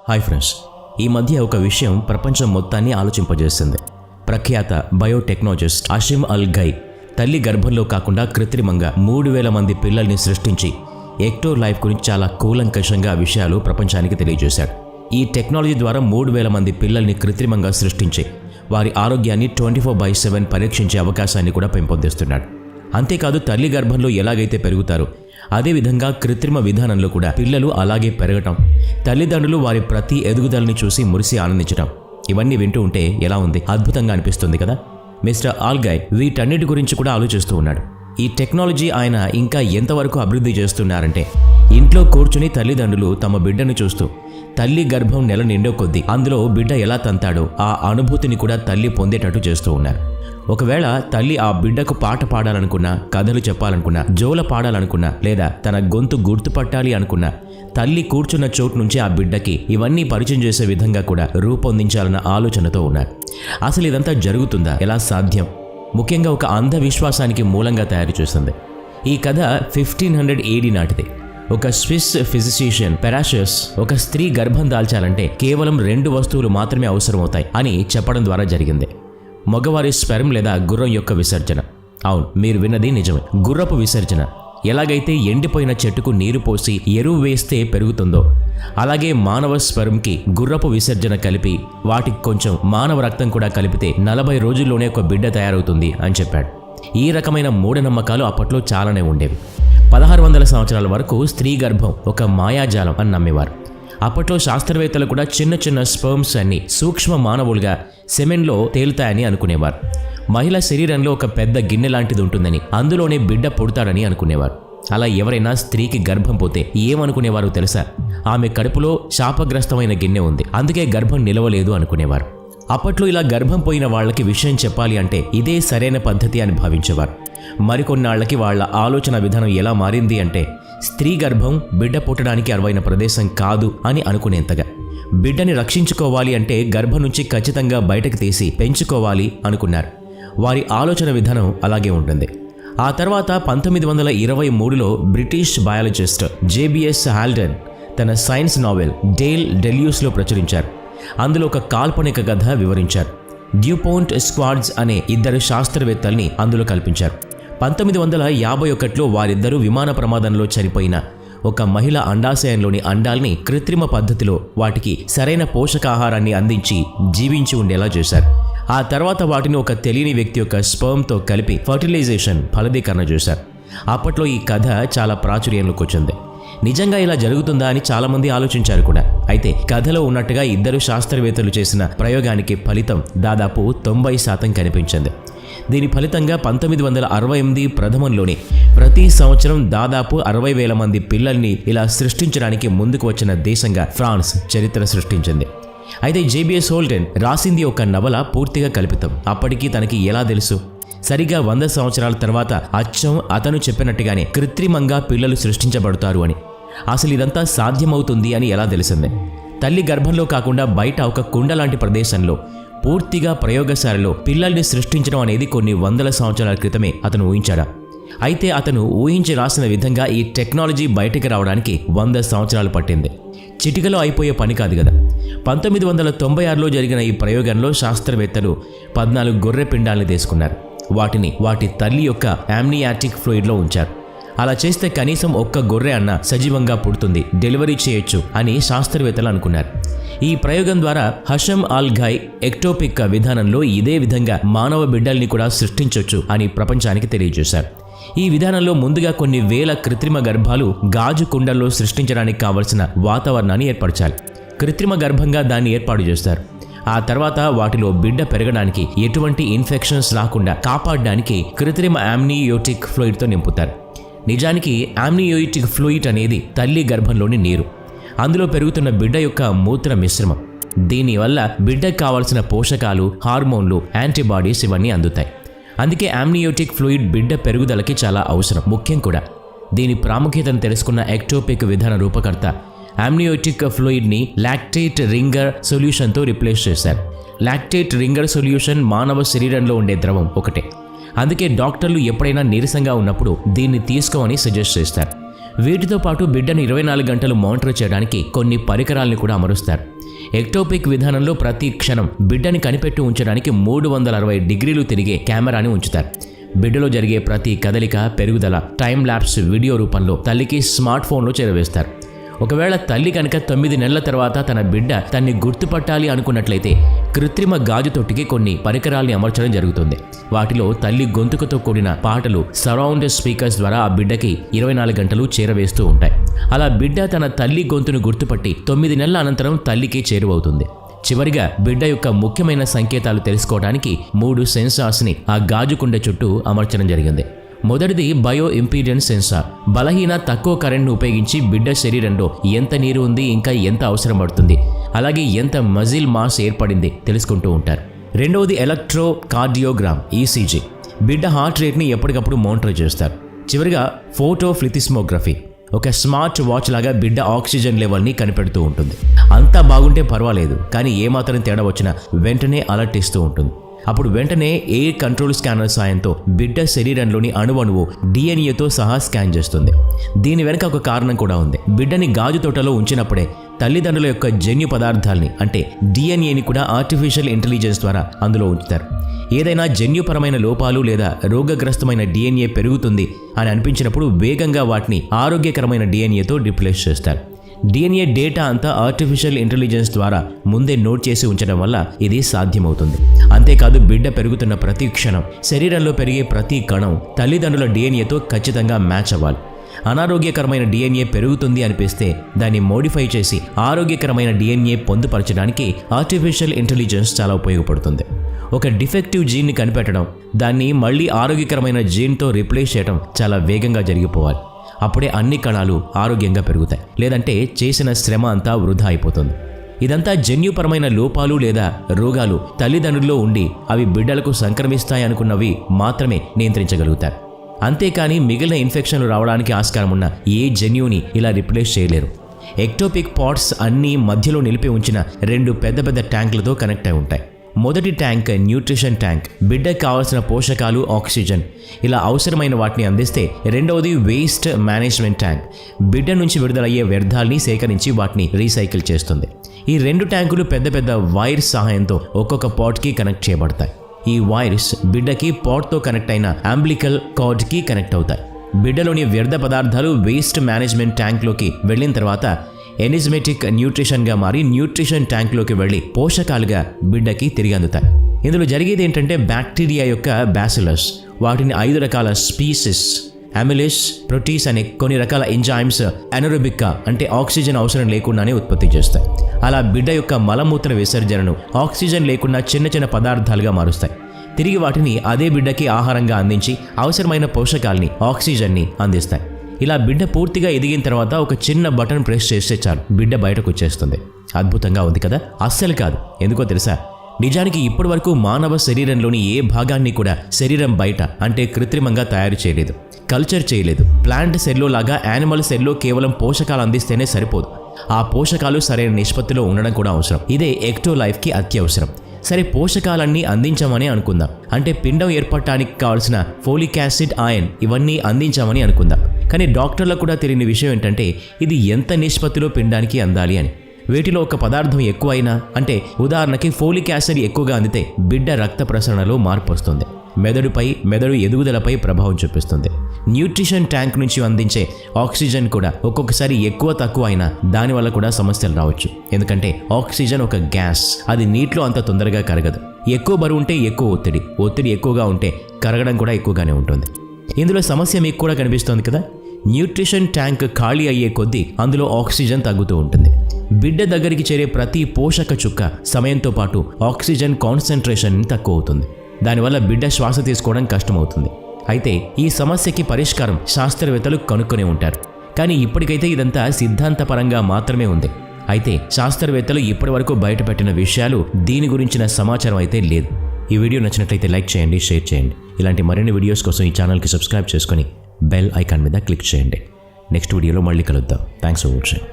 Hi friends, ఈ మధ్య ఒక విషయం ప్రపంచం మొత్తాన్ని ఆలోచింపజేసింది. ప్రఖ్యాత బయోటెక్నాలజిస్ట్ హషీమ్ అల్ గై తల్లి గర్భంలో కాకుండా కృత్రిమంగా 3000 మంది పిల్లల్ని సృష్టించి ఎక్టో లైఫ్ గురించి చాలా కూలంకషంగా విషయాలు ప్రపంచానికి తెలియజేశాడు. ఈ టెక్నాలజీ ద్వారా 3000 మంది పిల్లల్ని కృత్రిమంగా సృష్టించి వారి ఆరోగ్యాన్ని 24/7 పరీక్షించే అవకాశాన్ని కూడా పెంపొందిస్తున్నాడు. అంతేకాదు, తల్లి గర్భంలో ఎలాగైతే పెరుగుతారో అదేవిధంగా కృత్రిమ విధానంలో కూడా పిల్లలు అలాగే పెరగటం, తల్లిదండ్రులు వారి ప్రతి ఎదుగుదలని చూసి మురిసి ఆనందించడం, ఇవన్నీ వింటూ ఉంటే ఎలా ఉంది? అద్భుతంగా అనిపిస్తుంది కదా. మిస్టర్ ఆల్ గై వీటన్నిటి గురించి కూడా ఆలోచిస్తూ ఉన్నాడు. ఈ టెక్నాలజీ ఆయన ఇంకా ఎంతవరకు అభివృద్ధి చేస్తున్నారంటే, ఇంట్లో కూర్చుని తల్లిదండ్రులు తమ బిడ్డను చూస్తూ తల్లి గర్భం నెల నిండో కొద్దీ అందులో బిడ్డ ఎలా తంతాడో ఆ అనుభూతిని కూడా తల్లి పొందేటట్టు చేస్తూ ఉన్నారు. ఒకవేళ తల్లి ఆ బిడ్డకు పాట పాడాలనుకున్నా, కథలు చెప్పాలనుకున్నా, జోల పాడాలనుకున్నా, లేదా తన గొంతు గుర్తుపట్టాలి అనుకున్నా, తల్లి కూర్చున్న చోటు నుంచి ఆ బిడ్డకి ఇవన్నీ పరిచయం చేసే విధంగా కూడా రూపొందించాలన్న ఆలోచనతో ఉన్నారు. అసలు ఇదంతా జరుగుతుందా? ఎలా సాధ్యం? ముఖ్యంగా ఒక అంధవిశ్వాసానికి మూలంగా తయారు చేస్తుంది. ఈ కథ 1500 AD నాటిది. ఒక స్విస్ ఫిజిషియన్ పెరాషస్ ఒక స్త్రీ గర్భం దాల్చాలంటే కేవలం 2 వస్తువులు మాత్రమే అవసరమవుతాయి అని చెప్పడం ద్వారా జరిగింది. మగవారి స్పెర్మ్ లేదా గుర్రం యొక్క విసర్జన. అవును, మీరు విన్నది నిజమే, గుర్రపు విసర్జన. ఎలాగైతే ఎండిపోయిన చెట్టుకు నీరు పోసి ఎరువు వేస్తే పెరుగుతుందో, అలాగే మానవ స్పెర్మ్కి గుర్రపు విసర్జన కలిపి వాటికి కొంచెం మానవ రక్తం కూడా కలిపితే 40 రోజుల్లోనే ఒక బిడ్డ తయారవుతుంది అని చెప్పాడు. ఈ రకమైన మూఢనమ్మకాలు అప్పట్లో చాలానే ఉండేవి. 1600 సంవత్సరాల వరకు స్త్రీ గర్భం ఒక మాయాజాలం అని నమ్మేవారు. అప్పట్లో శాస్త్రవేత్తలు కూడా చిన్న చిన్న స్పర్మ్స్ అన్ని సూక్ష్మ మానవులుగా సెమెన్లో తేలుతాయని అనుకునేవారు. మహిళ శరీరంలో ఒక పెద్ద గిన్నె లాంటిది ఉంటుందని, అందులోనే బిడ్డ పుడతాడని అనుకునేవారు. అలా ఎవరైనా స్త్రీకి గర్భం పోతే ఏమనుకునేవారు తెలుసా? ఆమె కడుపులో శాపగ్రస్తమైన గిన్నె ఉంది, అందుకే గర్భం నిలవలేదు అనుకునేవారు. అప్పట్లో ఇలా గర్భం పోయిన వాళ్ళకి విషయం చెప్పాలి అంటే ఇదే సరైన పద్ధతి అని భావించేవారు. మరికొన్నాళ్లకి వాళ్ళ ఆలోచన విధానం ఎలా మారింది అంటే, స్త్రీ గర్భం బిడ్డ పుట్టడానికి అనువైన ప్రదేశం కాదు అని అనుకునేంతగా. బిడ్డని రక్షించుకోవాలి అంటే గర్భం నుంచి ఖచ్చితంగా బయటకు తీసి పెంచుకోవాలి అనుకున్నారు. వారి ఆలోచన విధానం అలాగే ఉంటుంది. ఆ తర్వాత 1923లో బ్రిటిష్ బయాలజిస్ట్ JBS హాల్డన్ తన సైన్స్ నావెల్ డేల్ డెల్యూస్లో ప్రచురించారు. అందులో ఒక కాల్పనిక కథ వివరించారు. డ్యూపాంట్ స్క్వాడ్స్ అనే 2 శాస్త్రవేత్తల్ని అందులో కల్పించారు. 1951లో వారిద్దరూ విమాన ప్రమాదంలో చనిపోయిన ఒక మహిళ అండాశయంలోని అండాల్ని కృత్రిమ పద్ధతిలో వాటికి సరైన పోషకాహారాన్ని అందించి జీవించి ఉండేలా చేశారు. ఆ తర్వాత వాటిని ఒక తెలియని వ్యక్తి యొక్క స్పర్మ్తో కలిపి ఫర్టిలైజేషన్, ఫలదీకరణ చేశారు. అప్పట్లో ఈ కథ చాలా ప్రాచుర్యంలోకి వచ్చింది. నిజంగా ఇలా జరుగుతుందా అని చాలామంది ఆలోచించారు కూడా. అయితే కథలో ఉన్నట్టుగా 2 శాస్త్రవేత్తలు చేసిన ప్రయోగానికి ఫలితం దాదాపు 90% కనిపించింది. దీని ఫలితంగా 1968 ప్రథమంలోనే ప్రతి సంవత్సరం దాదాపు 60,000 మంది పిల్లల్ని ఇలా సృష్టించడానికి ముందుకు వచ్చిన దేశంగా ఫ్రాన్స్ చరిత్ర సృష్టించింది. అయితే JBS హాల్డన్ రాసింది ఒక నవల పూర్తిగా కల్పితం. అప్పటికీ తనకి ఎలా తెలుసు? సరిగా 100 సంవత్సరాల తర్వాత అచ్చం అతను చెప్పినట్టుగానే కృత్రిమంగా పిల్లలు సృష్టించబడతారు అని. అసలు ఇదంతా సాధ్యమవుతుంది అని ఎలా తెలిసింది? తల్లి గర్భంలో కాకుండా బయట ఒక కుండ లాంటి ప్రదేశంలో పూర్తిగా ప్రయోగశాలలో పిల్లల్ని సృష్టించడం అనేది కొన్ని 100 సంవత్సరాల క్రితమే అతను ఊహించాడా? అయితే అతను ఊహించి రాసిన విధంగా ఈ టెక్నాలజీ బయటికి రావడానికి 100 సంవత్సరాలు పట్టింది. చిటికలో అయిపోయే పని కాదు కదా. 1996లో జరిగిన ఈ ప్రయోగంలో శాస్త్రవేత్తలు 14 గొర్రె పిండాల్ని తీసుకున్నారు. వాటిని వాటి తల్లి యొక్క యామ్నియాటిక్ ఫ్లూయిడ్లో ఉంచారు. అలా చేస్తే కనీసం ఒక్క గొర్రె అన్న సజీవంగా పుడుతుంది, డెలివరీ చేయొచ్చు అని శాస్త్రవేత్తలు అనుకున్నారు. ఈ ప్రయోగం ద్వారా హషీమ్ అల్ గై ఎక్టోపిక్ విధానంలో ఇదే విధంగా మానవ బిడ్డల్ని కూడా సృష్టించొచ్చు అని ప్రపంచానికి తెలియజేశారు. ఈ విధానంలో ముందుగా కొన్ని వేల కృత్రిమ గర్భాలు గాజు కుండల్లో సృష్టించడానికి కావలసిన వాతావరణాన్ని ఏర్పరచాలి. కృత్రిమ గర్భంగా దాన్ని ఏర్పాటు చేస్తారు. ఆ తర్వాత వాటిలో బిడ్డ పెరగడానికి ఎటువంటి ఇన్ఫెక్షన్స్ రాకుండా కాపాడడానికి కృత్రిమ యామ్నియోటిక్ ఫ్లూయిడ్తో నింపుతారు. నిజానికి యామ్నియోటిక్ ఫ్లూయిడ్ అనేది తల్లి గర్భంలోని నీరు. అందులో పెరుగుతున్న బిడ్డ యొక్క మూత్ర మిశ్రమం. దీనివల్ల బిడ్డకు కావాల్సిన పోషకాలు, హార్మోన్లు, యాంటీబాడీస్ ఇవన్నీ అందుతాయి. అందుకే యామ్నియోటిక్ ఫ్లూయిడ్ బిడ్డ పెరుగుదలకి చాలా అవసరం, ముఖ్యం కూడా. దీని ప్రాముఖ్యతను తెలుసుకున్న ఎక్టోపిక్ విధాన రూపకర్త యామ్నియోటిక్ ఫ్లూయిడ్ని లాక్టేట్ రింగర్ సొల్యూషన్తో రిప్లేస్ చేశారు. లాక్టేట్ రింగర్ సొల్యూషన్ మానవ శరీరంలో ఉండే ద్రవం ఒకటే. అందుకే డాక్టర్లు ఎప్పుడైనా నీరసంగా ఉన్నప్పుడు దీన్ని తీసుకోమని సజెస్ట్ చేస్తారు. వీటితో పాటు బిడ్డను 24 గంటలు మానిటర్ చేయడానికి కొన్ని పరికరాలను కూడా అమరుస్తారు. ఎక్టోపిక్ విధానంలో ప్రతి క్షణం బిడ్డని కనిపెట్టి ఉంచడానికి 360 డిగ్రీలు తిరిగే కెమెరాని ఉంచుతారు. బిడ్డలో జరిగే ప్రతి కదలిక, పెరుగుదల టైం ల్యాప్స్ వీడియో రూపంలో తల్లికి స్మార్ట్ ఫోన్లో చేరవేస్తారు. ఒకవేళ తల్లి కనుక 9 నెలల తర్వాత తన బిడ్డ తన్ని గుర్తుపట్టాలి అనుకున్నట్లయితే కృత్రిమ గాజు తొట్టికి కొన్ని పరికరాల్ని అమర్చడం జరుగుతుంది. వాటిలో తల్లి గొంతుకుతో కూడిన పాటలు సరౌండ్ స్పీకర్స్ ద్వారా ఆ బిడ్డకి 24 గంటలు చేరవేస్తూ ఉంటాయి. అలా బిడ్డ తన తల్లి గొంతును గుర్తుపట్టి 9 నెలల అనంతరం తల్లికి చేరువవుతుంది. చివరిగా బిడ్డ యొక్క ముఖ్యమైన సంకేతాలు తెలుసుకోవడానికి 3 సెన్సార్స్ని ఆ గాజు కుండ చుట్టూ అమర్చడం జరిగింది. మొదటిది బయో ఇంపీడెన్స్ సెన్సార్. బలహీన తక్కువ కరెంట్ను ఉపయోగించి బిడ్డ శరీరంలో ఎంత నీరు ఉంది, ఇంకా ఎంత అవసరం పడుతుంది, అలాగే ఎంత మజిల్ మాస్ ఏర్పడింది తెలుసుకుంటూ ఉంటారు. రెండవది ఎలక్ట్రోకార్డియోగ్రామ్ ఈసీజీ. బిడ్డ హార్ట్ రేట్ని ఎప్పటికప్పుడు మానిటర్ చేస్తారు. చివరిగా ఫోటోఫ్లిథిస్మోగ్రఫీ. ఒక స్మార్ట్ వాచ్ లాగా బిడ్డ ఆక్సిజన్ లెవెల్ని కనిపెడుతూ ఉంటుంది. అంతా బాగుంటే పర్వాలేదు, కానీ ఏమాత్రం తేడా వచ్చినా వెంటనే అలర్ట్ ఇస్తూ ఉంటుంది. అప్పుడు వెంటనే ఎయిర్ కంట్రోల్ స్కానర్ సాయంతో బిడ్డ శరీరంలోని అణువణువు డిఎన్ఏతో సహా స్కాన్ చేస్తుంది. దీని వెనుక ఒక కారణం కూడా ఉంది. బిడ్డని గాజు తోటలో ఉంచినప్పుడే తల్లిదండ్రుల యొక్క జన్యు పదార్థాల్ని అంటే డిఎన్ఏని కూడా ఆర్టిఫిషియల్ ఇంటెలిజెన్స్ ద్వారా అందులో ఉంచుతారు. ఏదైనా జన్యుపరమైన లోపాలు లేదా రోగగ్రస్తమైన డిఎన్ఏ పెరుగుతుంది అని అనిపించినప్పుడు వేగంగా వాటిని ఆరోగ్యకరమైన డిఎన్ఏతో రిప్లేస్ చేస్తారు. డిఎన్ఏ డేటా అంతా ఆర్టిఫిషియల్ ఇంటెలిజెన్స్ ద్వారా ముందే నోట్ చేసి ఉంచడం వల్ల ఇది సాధ్యమవుతుంది. అంతేకాదు బిడ్డ పెరుగుతున్న ప్రతి క్షణం, శరీరంలో పెరిగే ప్రతి కణం తల్లిదండ్రుల డిఎన్ఏతో ఖచ్చితంగా మ్యాచ్ అవ్వాలి. అనారోగ్యకరమైన డిఎన్ఏ పెరుగుతుంది అనిపిస్తే దాన్ని మోడిఫై చేసి ఆరోగ్యకరమైన డిఎన్ఏ పొందుపరచడానికి ఆర్టిఫిషియల్ ఇంటెలిజెన్స్ చాలా ఉపయోగపడుతుంది. ఒక డిఫెక్టివ్ జీన్ని కనిపెట్టడం, దాన్ని మళ్ళీ ఆరోగ్యకరమైన జీన్తో రీప్లేస్ చేయడం చాలా వేగంగా జరిగిపోవాలి. అప్పుడే అన్ని కణాలు ఆరోగ్యంగా పెరుగుతాయి. లేదంటే చేసిన శ్రమ అంతా వృధా అయిపోతుంది. ఇదంతా జన్యుపరమైన లోపాలు లేదా రోగాలు తల్లిదండ్రుల్లో ఉండి అవి బిడ్డలకు సంక్రమిస్తాయనుకున్నవి మాత్రమే నియంత్రించగలుగుతారు. అంతేకాని మిగిలిన ఇన్ఫెక్షన్లు రావడానికి ఆస్కారం ఉన్న ఏ జన్యుని ఇలా రిప్లేస్ చేయలేరు. ఎక్టోపిక్ పాట్స్ అన్నీ మధ్యలో నిలిపి ఉంచిన 2 పెద్ద పెద్ద ట్యాంకులతో కనెక్ట్ అయి ఉంటాయి. మొదటి ట్యాంక్ న్యూట్రిషన్ ట్యాంక్. బిడ్డకు కావాల్సిన పోషకాలు, ఆక్సిజన్ ఇలా అవసరమైన వాటిని అందిస్తే రెండవది వేస్ట్ మేనేజ్మెంట్ ట్యాంక్. బిడ్డ నుంచి విడుదలయ్యే వ్యర్థాల్ని సేకరించి వాటిని రీసైకిల్ చేస్తుంది. ఈ 2 ట్యాంకులు పెద్ద పెద్ద వైర్స్ సహాయంతో ఒక్కొక్క పాట్కి కనెక్ట్ చేయబడతాయి. ఈ వైర్స్ బిడ్డకి పాట్తో కనెక్ట్ అయిన అంబ్లికల్ కార్డ్కి కనెక్ట్ అవుతాయి. బిడ్డలోని వ్యర్థ పదార్థాలు వేస్ట్ మేనేజ్మెంట్ ట్యాంక్లోకి వెళ్ళిన తర్వాత ఎనిజ్మెటిక్ న్యూట్రిషన్గా మారి న్యూట్రిషన్ ట్యాంక్లోకి వెళ్ళి పోషకాలుగా బిడ్డకి తిరిగి అందుతాయి. ఇందులో జరిగేది ఏంటంటే బ్యాక్టీరియా యొక్క బ్యాసిలస్ వాటిని 5 రకాల స్పీసెస్ అమిలేస్, ప్రోటీస్ అనే కొన్ని రకాల ఎంజైమ్స్ అనరోబిక్గా అంటే ఆక్సిజన్ అవసరం లేకుండానే ఉత్పత్తి చేస్తాయి. అలా బిడ్డ యొక్క మలమూత్ర విసర్జనను ఆక్సిజన్ లేకుండా చిన్న చిన్న పదార్థాలుగా మారుస్తాయి. తిరిగి వాటిని అదే బిడ్డకి ఆహారంగా అందించి అవసరమైన పోషకాల్ని, ఆక్సిజన్ని అందిస్తాయి. ఇలా బిడ్డ పూర్తిగా ఎదిగిన తర్వాత ఒక చిన్న బటన్ ప్రెస్ చేస్తే చాలు బిడ్డ బయటకు వచ్చేస్తుంది. అద్భుతంగా ఉంది కదా? అస్సలు కాదు. ఎందుకో తెలుసా? నిజానికి ఇప్పటి వరకు మానవ శరీరంలోని ఏ భాగాన్ని కూడా శరీరం బయట అంటే కృత్రిమంగా తయారు చేయలేదు, కల్చర్ చేయలేదు. ప్లాంట్ సెల్లో లాగా యానిమల్ సెల్లో కేవలం పోషకాలు అందిస్తేనే సరిపోదు. ఆ పోషకాలు సరైన నిష్పత్తిలో ఉండడం కూడా అవసరం. ఇదే ఎక్టో లైఫ్కి అత్యవసరం. సరే, పోషకాలన్నీ అందించామని అనుకుందాం. అంటే పిండం ఏర్పడటానికి కావాల్సిన ఫోలిక్ యాసిడ్, ఐరన్ ఇవన్నీ అందించామని అనుకుందాం. కానీ డాక్టర్లకు కూడా తెలియని విషయం ఏంటంటే ఇది ఎంత నిష్పత్తిలో పిండానికి అందాలి అని. వీటిలో ఒక పదార్థం ఎక్కువైనా, అంటే ఉదాహరణకి ఫోలిక్ యాసిడ్ ఎక్కువగా అందితే బిడ్డ రక్త ప్రసరణలో మార్పు వస్తుంది. మెదడు ఎదుగుదలపై ప్రభావం చూపిస్తుంది. న్యూట్రిషన్ ట్యాంక్ నుంచి అందించే ఆక్సిజన్ కూడా ఒక్కొక్కసారి ఎక్కువ తక్కువ అయినా దానివల్ల కూడా సమస్యలు రావచ్చు. ఎందుకంటే ఆక్సిజన్ ఒక గ్యాస్, అది నీటిలో అంత తొందరగా కరగదు. ఎక్కువ బరువు ఉంటే ఎక్కువ ఒత్తిడి ఎక్కువగా ఉంటే కరగడం కూడా ఎక్కువగానే ఉంటుంది. ఇందులో సమస్య మీకు కూడా కనిపిస్తోంది కదా? న్యూట్రిషన్ ట్యాంక్ ఖాళీ అయ్యే కొద్దీ అందులో ఆక్సిజన్ తగ్గుతూ ఉంటుంది. బిడ్డ దగ్గరికి చేరే ప్రతి పోషక చుక్క సమయంతో పాటు ఆక్సిజన్ కాన్సన్ట్రేషన్ తక్కువ అవుతుంది. దానివల్ల బిడ్డ శ్వాస తీసుకోవడం కష్టమవుతుంది. అయితే ఈ సమస్యకి పరిష్కారం శాస్త్రవేత్తలు కనుక్కొని ఉంటారు. కానీ ఇప్పటికైతే ఇదంతా సిద్ధాంతపరంగా మాత్రమే ఉంది. అయితే శాస్త్రవేత్తలు ఇప్పటి వరకు బయటపెట్టిన విషయాలు, దీని గురించిన సమాచారం అయితే లేదు. ఈ వీడియో నచ్చినట్లయితే లైక్ చేయండి, షేర్ చేయండి. ఇలాంటి మరిన్ని వీడియోస్ కోసం ఈ ఛానల్కి సబ్స్క్రైబ్ చేసుకొని బెల్ ఐకాన్ మీద క్లిక్ చేయండి. నెక్స్ట్ వీడియోలో మళ్ళీ కలుద్దాం. Thanks for watching.